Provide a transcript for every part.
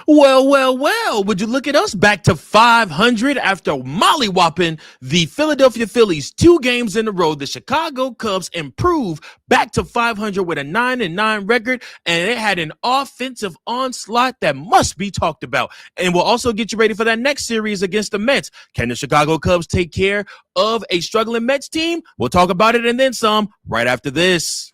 Well, would you look at us back to 500 after mollywhopping the Philadelphia Phillies 2 games in a row? The Chicago Cubs improve back to 500 with a 9-9 record, and it had an offensive onslaught that must be talked about. And we'll also get you ready for that next series against the Mets. Can the Chicago Cubs take care of a struggling Mets team? We'll talk about it and then some right after this.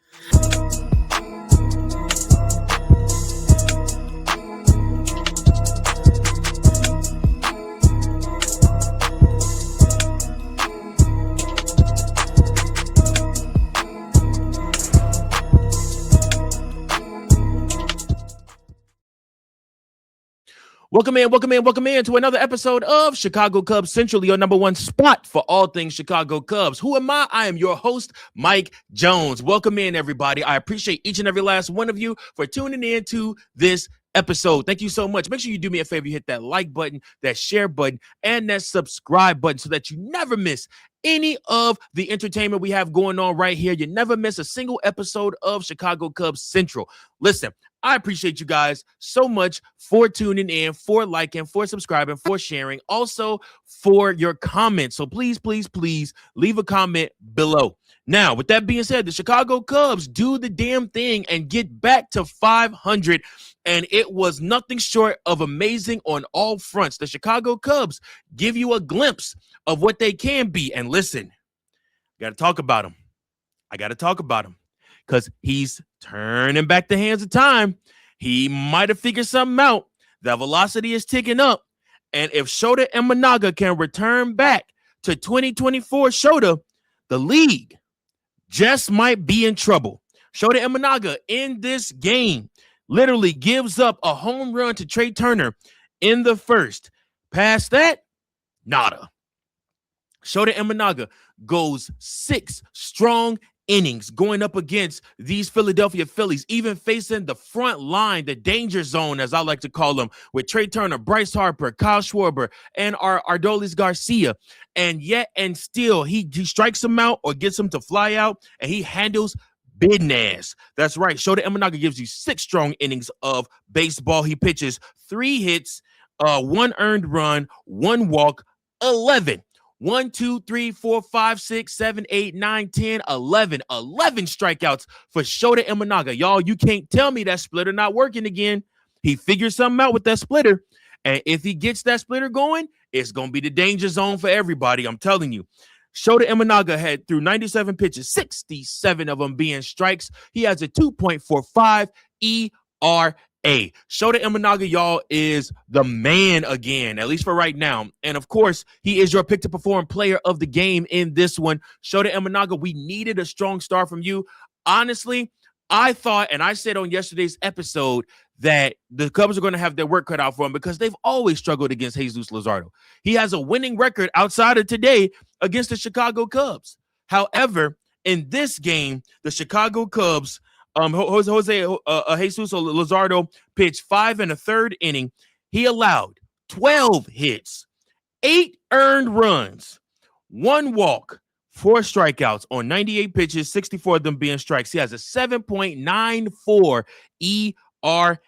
Welcome in to another episode of Chicago Cubs Central, your number one spot for all things Chicago Cubs. Who am I? I am your host, Mike Jones. Welcome in, everybody. I appreciate each and every last one of you for tuning in to this episode. Thank you so much. Make sure you do me a favor. You hit that like button, that share button, and that subscribe button so that you never miss any of the entertainment we have going on right here. You never miss a single episode of Chicago Cubs Central. Listen, I appreciate you guys so much for tuning in, for liking, for subscribing, for sharing, also for your comments. So please leave a comment below. Now, with that being said, the Chicago Cubs do the damn thing and get back to 500, and it was nothing short of amazing on all fronts. The Chicago Cubs give you a glimpse of what they can be. And listen, got to talk about him. I got to talk about him because he's turning back the hands of time. He might have figured something out. The velocity is ticking up. And if Shota Imanaga can return back to 2024 Shota, the league just might be in trouble. Shota Imanaga in this game literally gives up a home run to Trey Turner in the first. Past that, nada. Shota Imanaga goes 6 strong innings going up against these Philadelphia Phillies, even facing the front line, the danger zone, as I like to call them, with Trey Turner, Bryce Harper, Kyle Schwarber, and Ardolis Garcia. And yet and still, he strikes him out or gets him to fly out, and he handles business. That's right. Shota Imanaga gives you 6 strong innings of baseball. He pitches 3 hits, 1 earned run, 1 walk, 11. 1, 2, 3, 4, 5, 6, 7, 8, 9, 10, 11. 11 strikeouts for Shota Imanaga. Y'all, you can't tell me that splitter not working again. He figured something out with that splitter. And if he gets that splitter going, it's going to be the danger zone for everybody. I'm telling you. Shota Imanaga had through 97 pitches, 67 of them being strikes. He has a 2.45 ERA. Shota Imanaga, y'all, is the man again, at least for right now. And of course, he is your pick to perform player of the game in this one. Shota Imanaga, we needed a strong start from you. Honestly, I thought, and I said on yesterday's episode, that the Cubs are going to have their work cut out for him because they've always struggled against Jesus Luzardo. He has a winning record outside of today against the Chicago Cubs. However, in this game, the Chicago Cubs, Jesus Luzardo pitched 5 1/3 inning. He allowed 12 hits, 8 earned runs, 1 walk, 4 strikeouts on 98 pitches, 64 of them being strikes. He has a 7.94 ERA.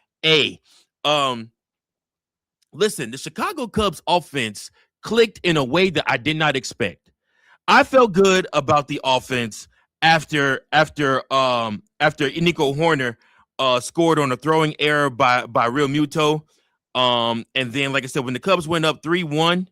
Listen, the Chicago Cubs offense clicked in a way that I did not expect. I felt good about the offense after Nico Horner scored on a throwing error by Real Muto. And then, like I said, when the Cubs went up 3-1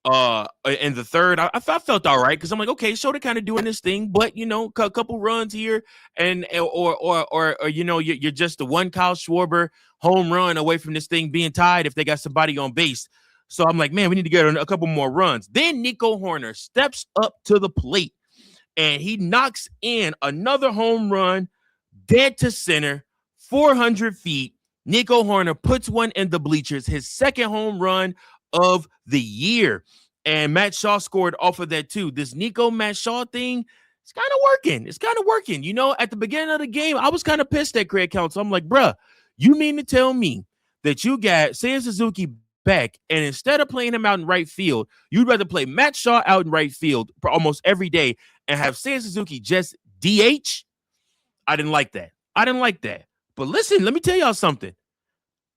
in the third, I felt all right because I'm like, okay, Shota kind of doing this thing, but you know, a couple runs here and or you know, you're just the one Kyle Schwarber home run away from this thing being tied if they got somebody on base. So I'm like, man, we need to get a couple more runs. Then Nico Horner steps up to the plate and he knocks in another home run dead to center, 400 feet. Nico Horner puts one in the bleachers, his second home run of the year. And Matt Shaw scored off of that too. This Matt Shaw thing, it's kind of working. It's kind of working. You know, at the beginning of the game, I was kind of pissed at Craig Counsell. I'm like, bruh, you mean to tell me that you got Seiya Suzuki back, and instead of playing him out in right field, you'd rather play Matt Shaw out in right field for almost every day and have Seiya Suzuki just DH? I didn't like that. But listen, let me tell y'all something.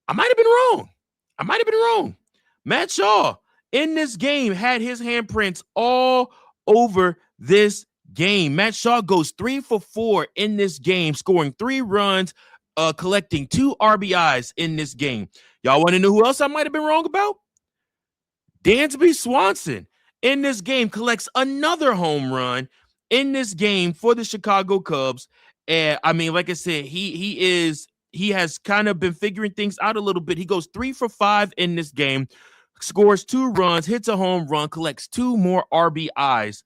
I might have been wrong. Matt Shaw in this game had his handprints all over this game. Matt Shaw goes 3 for 4 in this game, scoring 3 runs, collecting 2 RBIs in this game. Y'all want to know who else I might have been wrong about? Dansby Swanson in this game collects another home run in this game for the Chicago Cubs. And I mean, like I said, he has kind of been figuring things out a little bit. He goes 3 for 5 in this game, scores 2 runs, hits a home run, collects 2 more RBIs.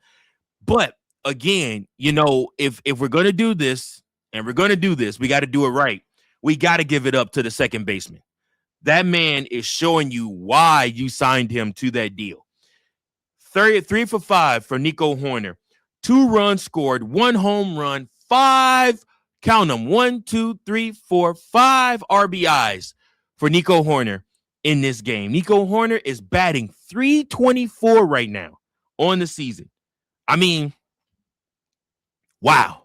But again, if we're going to do this, and we're going to do this, we got to do it right. We got to give it up to the second baseman. That man is showing you why you signed him to that deal. 3 for 5 for Nico Hoerner. 2 runs scored, 1 home run, 5, count them, 1, 2, 3, 4, 5 RBIs for Nico Hoerner in this game. Nico Hoerner is batting .324 right now on the season. I mean, wow.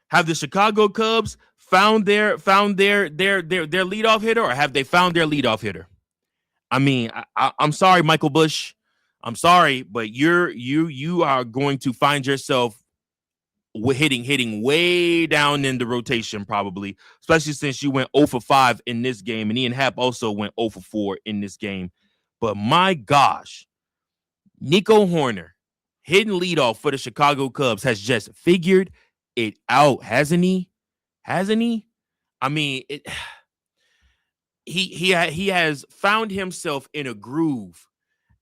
Have the Chicago Cubs found their leadoff hitter, or have they found their leadoff hitter? I mean, I'm sorry, Michael Busch. I'm sorry, but you are going to find yourself hitting way down in the rotation, probably, especially since you went 0 for 5 in this game, and Ian Happ also went 0 for 4 in this game. But my gosh, Nico Hoerner hitting leadoff for the Chicago Cubs has just figured it out, hasn't he? I mean, he has found himself in a groove,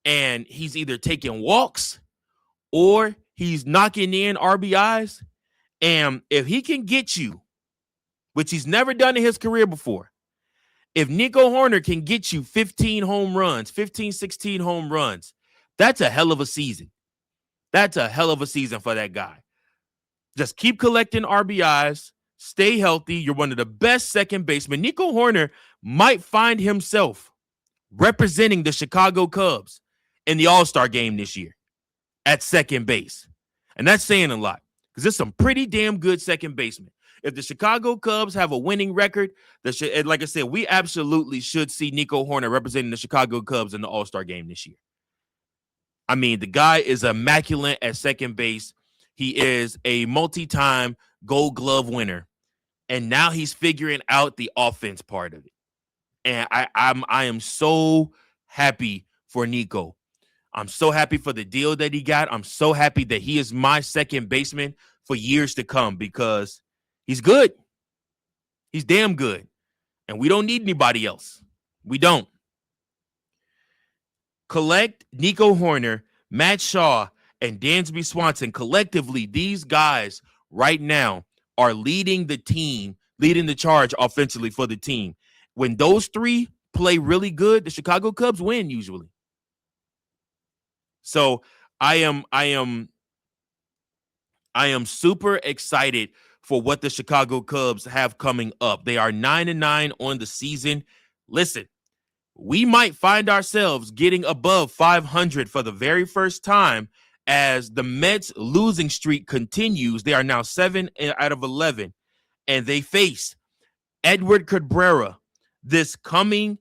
and he's either taking walks or he's knocking in RBIs. And if he can get you, which he's never done in his career before, if Nico Hoerner can get you 16 home runs, that's a hell of a season. That's a hell of a season for that guy. Just keep collecting RBIs, stay healthy. You're one of the best second basemen. Nico Hoerner might find himself representing the Chicago Cubs in the All-Star game this year at second base. And that's saying a lot, because there's some pretty damn good second basemen. If the Chicago Cubs have a winning record, like I said, we absolutely should see Nico Hoerner representing the Chicago Cubs in the All-Star game this year. I mean, the guy is immaculate at second base. He is a multi-time Gold Glove winner, and now he's figuring out the offense part of it. And I am so happy for Nico. I'm so happy for the deal that he got. I'm so happy that he is my second baseman for years to come, because he's good. He's damn good. And we don't need anybody else. We don't. Collect Nico Hoerner, Matt Shaw, and Dansby Swanson. Collectively, these guys right now are leading the team, leading the charge offensively for the team. When those 3 play really good, the Chicago Cubs win usually. So I am super excited for what the Chicago Cubs have coming up. They are 9-9 on the season. Listen, we might find ourselves getting above 500 for the very first time as the Mets losing streak continues. They are now 7 out of 11, and they face Edward Cabrera this coming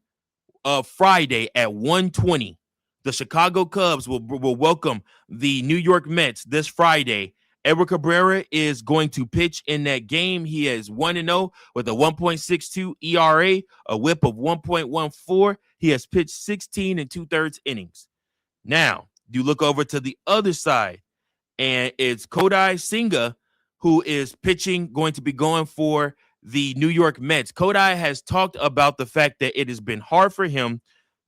Friday at 1:20. The Chicago Cubs will welcome the New York Mets this Friday. Edward Cabrera is going to pitch in that game. He is 1-0 with a 1.62 ERA, a whip of 1.14. He has pitched 16 2/3 innings. Now, you look over to the other side, and it's Kodai Senga who is pitching, going to be going for the New York Mets. Kodai has talked about the fact that it has been hard for him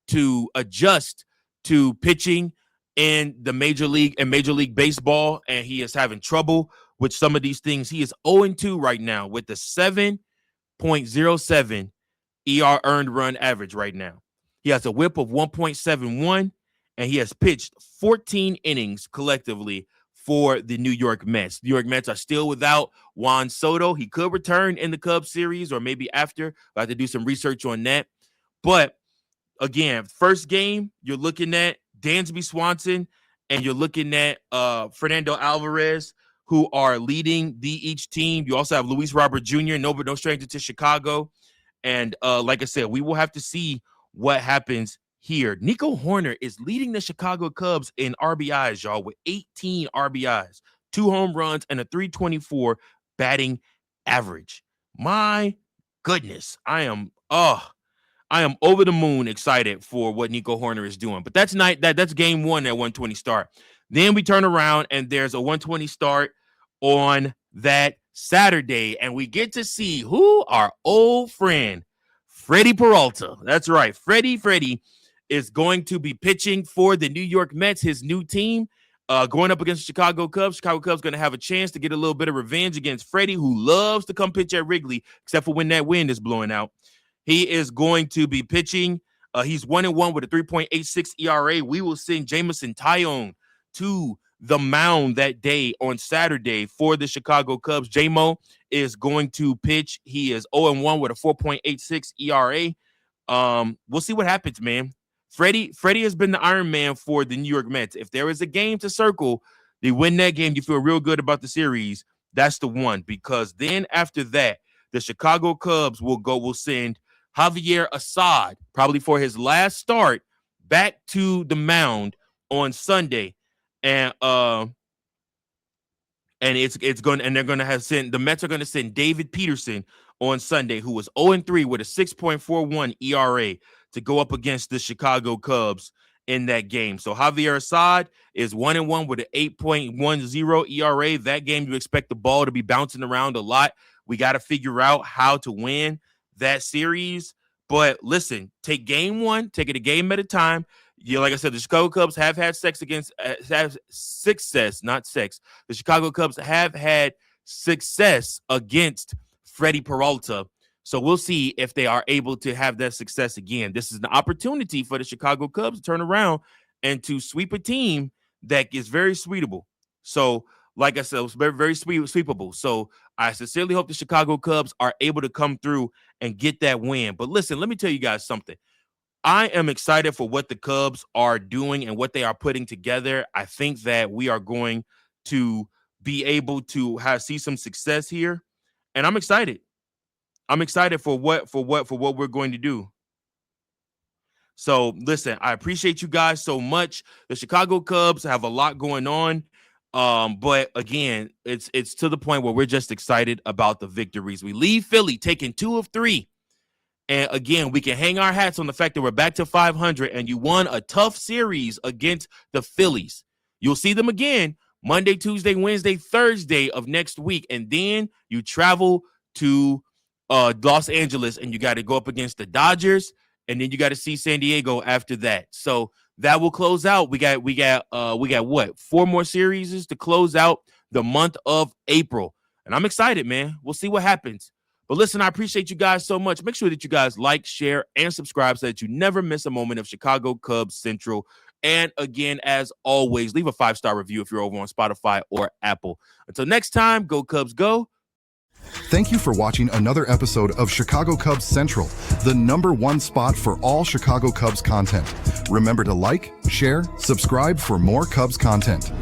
to adjust to pitching in the Major League Baseball, and he is having trouble with some of these things. He is 0-2 right now with the 7.07 ER earned run average right now. He has a whip of 1.71, and he has pitched 14 innings collectively for the New York Mets. New York Mets are still without Juan Soto. He could return in the Cubs series or maybe after. I have to do some research on that. But again, first game, you're looking at Dansby Swanson and you're looking at Fernando Alvarez, who are leading each team. You also have Luis Robert Jr., no stranger to Chicago. And like I said, we will have to see what happens here. Nico Horner is leading the Chicago Cubs in RBIs, y'all, with 18 RBIs, 2 home runs, and a 324 batting average. My goodness, I am over the moon excited for what Nico Horner is doing. But that's game 1 at 120 start. Then we turn around and there's a 120 start on that Saturday, and we get to see who our old friend Freddie Peralta. That's right, Freddie is going to be pitching for the New York Mets, his new team, going up against the Chicago Cubs. Chicago Cubs going to have a chance to get a little bit of revenge against Freddie, who loves to come pitch at Wrigley, except for when that wind is blowing out. He is going to be pitching. He's 1-1 with a 3.86 ERA. We will send Jameson Taillon to the mound that day on Saturday for the Chicago Cubs. J-Mo is going to pitch. He is 0-1 with a 4.86 ERA. We'll see what happens, man. Freddie has been the Iron Man for the New York Mets. If there is a game to circle, they win that game, you feel real good about the series. That's the one, because then after that, the Chicago Cubs will send Javier Assad, probably for his last start, back to the mound on Sunday. And they're gonna have sent the Mets are gonna send David Peterson on Sunday, who was 0-3 with a 6.41 ERA, to go up against the Chicago Cubs in that game. So Javier Assad is 1-1 with an 8.10 ERA. That game, you expect the ball to be bouncing around a lot. We got to figure out how to win that series. But listen, take game 1, take it a game at a time. Yeah, like I said, the Chicago Cubs have had success. The Chicago Cubs have had success against Freddie Peralta. So we'll see if they are able to have that success again. This is an opportunity for the Chicago Cubs to turn around and to sweep a team that is very sweetable. So, like I said, it's very, very sweepable. So I sincerely hope the Chicago Cubs are able to come through and get that win. But listen, let me tell you guys something. I am excited for what the Cubs are doing and what they are putting together. I think that we are going to be able to see some success here, and I'm excited. I'm excited for what we're going to do. So listen, I appreciate you guys so much. The Chicago Cubs have a lot going on. But again, it's to the point where we're just excited about the victories. We leave Philly taking 2 of 3. And again, we can hang our hats on the fact that we're back to 500 and you won a tough series against the Phillies. You'll see them again Monday, Tuesday, Wednesday, Thursday of next week. And then you travel to Los Angeles and you got to go up against the Dodgers. And then you got to see San Diego after that. So that will close out. We got what? 4 more series to close out the month of April. And I'm excited, man. We'll see what happens. But listen, I appreciate you guys so much. Make sure that you guys like, share, and subscribe so that you never miss a moment of Chicago Cubs Central. And again, as always, leave a 5-star review if you're over on Spotify or Apple. Until next time, go Cubs, go. Thank you for watching another episode of Chicago Cubs Central, the #1 spot for all Chicago Cubs content. Remember to like, share, subscribe for more Cubs content.